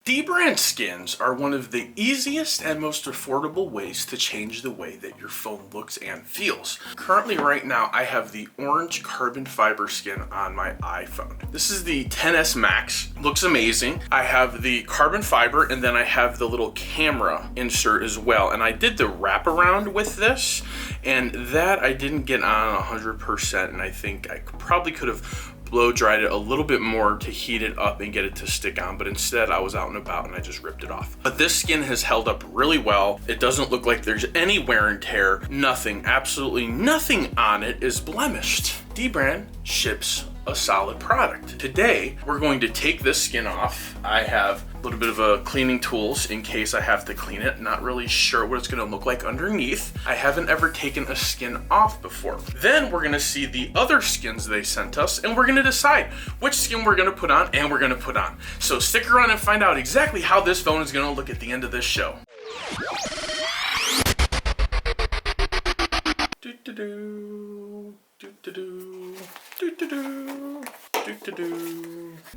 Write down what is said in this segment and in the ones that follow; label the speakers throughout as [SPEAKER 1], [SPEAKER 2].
[SPEAKER 1] Dbrand skins are one of the easiest and most affordable ways to change the way that your phone looks and feels. Currently right now I have the orange carbon fiber skin on my iPhone. This is the XS Max. Looks amazing. I have the carbon fiber and then I have the little camera insert as well. And I did the wraparound with this and that I didn't get on 100%, and I think I probably could have blow dried it a little bit more to heat it up and get it to stick on, but instead I was out and about and I just ripped it off. But this skin has held up really well. It doesn't look like there's any wear and tear. Nothing, absolutely nothing on it is blemished. Dbrand ships a solid product. Today, we're going to take this skin off. I have a little bit of a cleaning tools in case I have to clean it. Not really sure what it's gonna look like underneath. I haven't ever taken a skin off before. Then we're gonna see the other skins they sent us and we're gonna decide which skin we're gonna put on and we're gonna put on. So stick around and find out exactly how this phone is gonna look at the end of this show.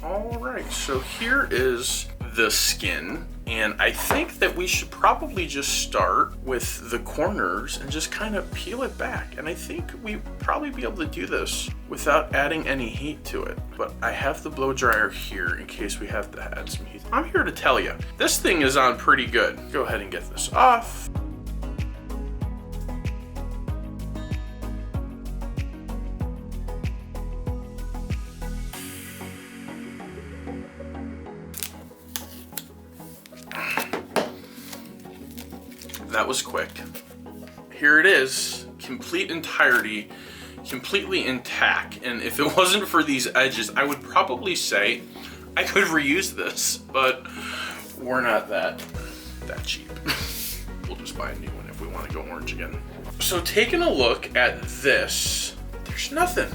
[SPEAKER 1] All right, so here is the skin, and I think that we should probably just start with the corners and just kind of peel it back. And I think we'd probably be able to do this without adding any heat to it. But I have the blow dryer here in case we have to add some heat. I'm here to tell you, this thing is on pretty good. Go ahead and get this off. That was quick. Here it is, complete entirety, completely intact. And if it wasn't for these edges, I would probably say I could reuse this, but we're not that cheap. We'll just buy a new one if we want to go orange again. So taking a look at this, there's nothing,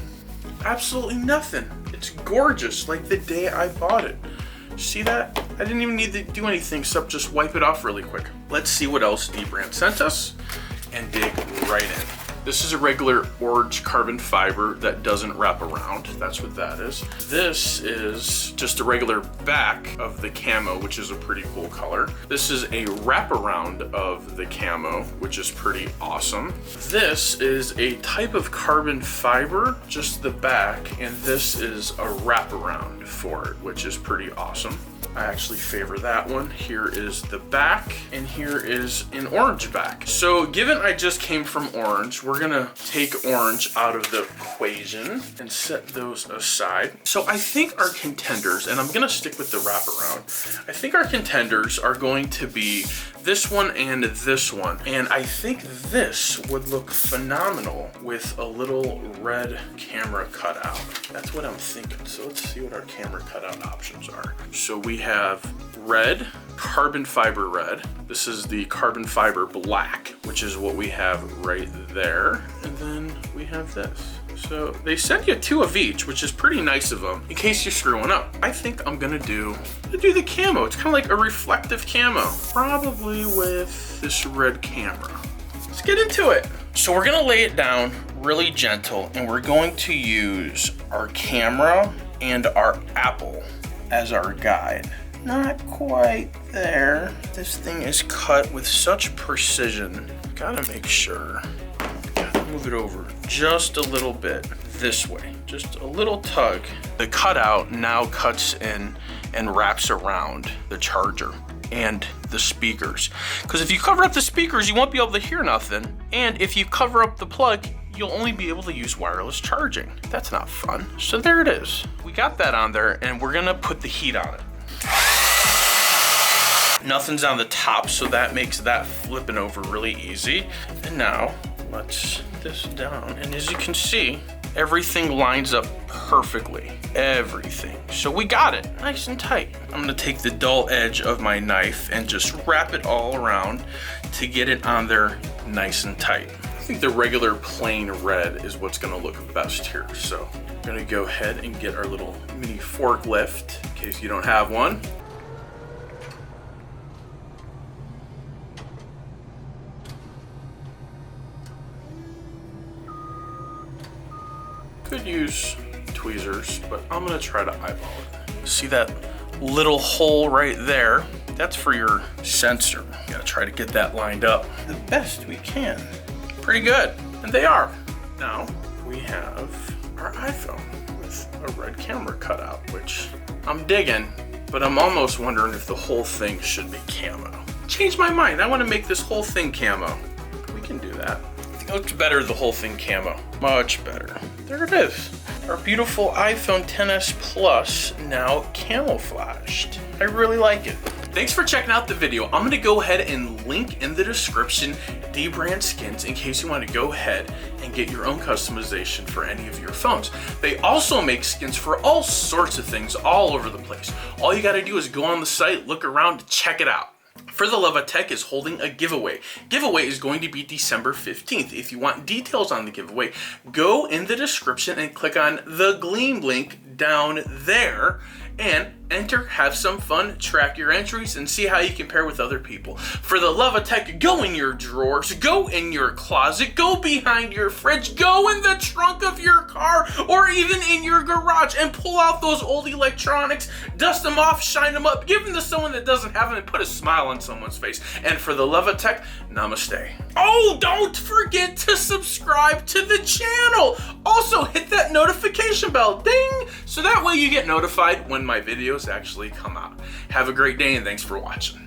[SPEAKER 1] absolutely nothing. It's gorgeous, like the day I bought it. See that? I didn't even need to do anything except just wipe it off really quick. Let's see what else Dbrand sent us and dig right in. This is a regular orange carbon fiber that doesn't wrap around. That's what that is. This is just a regular back of the camo, which is a pretty cool color. This is a wraparound of the camo, which is pretty awesome. This is a type of carbon fiber, just the back, and this is a wraparound for it, which is pretty awesome. I actually favor that one. Here is the back, and here is an orange back. So given I just came from orange, we're gonna take orange out of the equation and set those aside. So I think our contenders, and I'm gonna stick with the wraparound, I think our contenders are going to be this one and this one. And I think this would look phenomenal with a little red camera cutout. That's what I'm thinking. So let's see what our camera cutout options are. So we have red, carbon fiber red. This is the carbon fiber black, which is what we have right there. And then we have this. So they send you two of each, which is pretty nice of them in case you're screwing up. I think I'm gonna do the camo. It's kind of like a reflective camo, probably with this red camera. Let's get into it. So we're gonna lay it down really gentle, and we're going to use our camera and our apple as our guide. Not quite there. This thing is cut with such precision. Gotta make sure. Gotta move it over just a little bit this way. Just a little tug. The cutout now cuts in and wraps around the charger and the speakers. Because if you cover up the speakers, you won't be able to hear nothing. And if you cover up the plug, you'll only be able to use wireless charging. That's not fun. So there it is. We got that on there, and we're gonna put the heat on it. Nothing's on the top, so that makes that flipping over really easy. And now, let's put this down. And as you can see, everything lines up perfectly. Everything. So we got it, nice and tight. I'm gonna take the dull edge of my knife and just wrap it all around to get it on there nice and tight. I think the regular plain red is what's gonna look best here. So I'm gonna go ahead and get our little mini forklift in case you don't have one. Could use tweezers, but I'm gonna try to eyeball it. See that little hole right there. That's for your sensor. You gotta try to get that lined up the best we can. Pretty good, and they are. Now we have our iPhone with a red camera cutout, which I'm digging, but I'm almost wondering if the whole thing should be camo. Changed my mind, I wanna make this whole thing camo. We can do that. I think it looks better, the whole thing camo. Much better. There it is. Our beautiful iPhone XS Plus, now camouflaged. I really like it. Thanks for checking out the video. I'm gonna go ahead and link in the description Dbrand Skins in case you want to go ahead and get your own customization for any of your phones. They also make skins for all sorts of things all over the place. All you gotta do is go on the site, look around, check it out. For the Love of Tech is holding a giveaway. Giveaway is going to be December 15th. If you want details on the giveaway, go in the description and click on the Gleam link down there and enter, have some fun, track your entries, and see how you compare with other people. For the Love of Tech, go in your drawers, go in your closet, go behind your fridge, go in the trunk of your car, or even in your garage and pull out those old electronics, dust them off, shine them up, give them to someone that doesn't have them, and put a smile on someone's face. And for the Love of Tech, namaste. Oh, don't forget to subscribe to the channel. Also, hit that notification bell, ding, so that way you get notified when my videos actually come out. Have a great day and thanks for watching.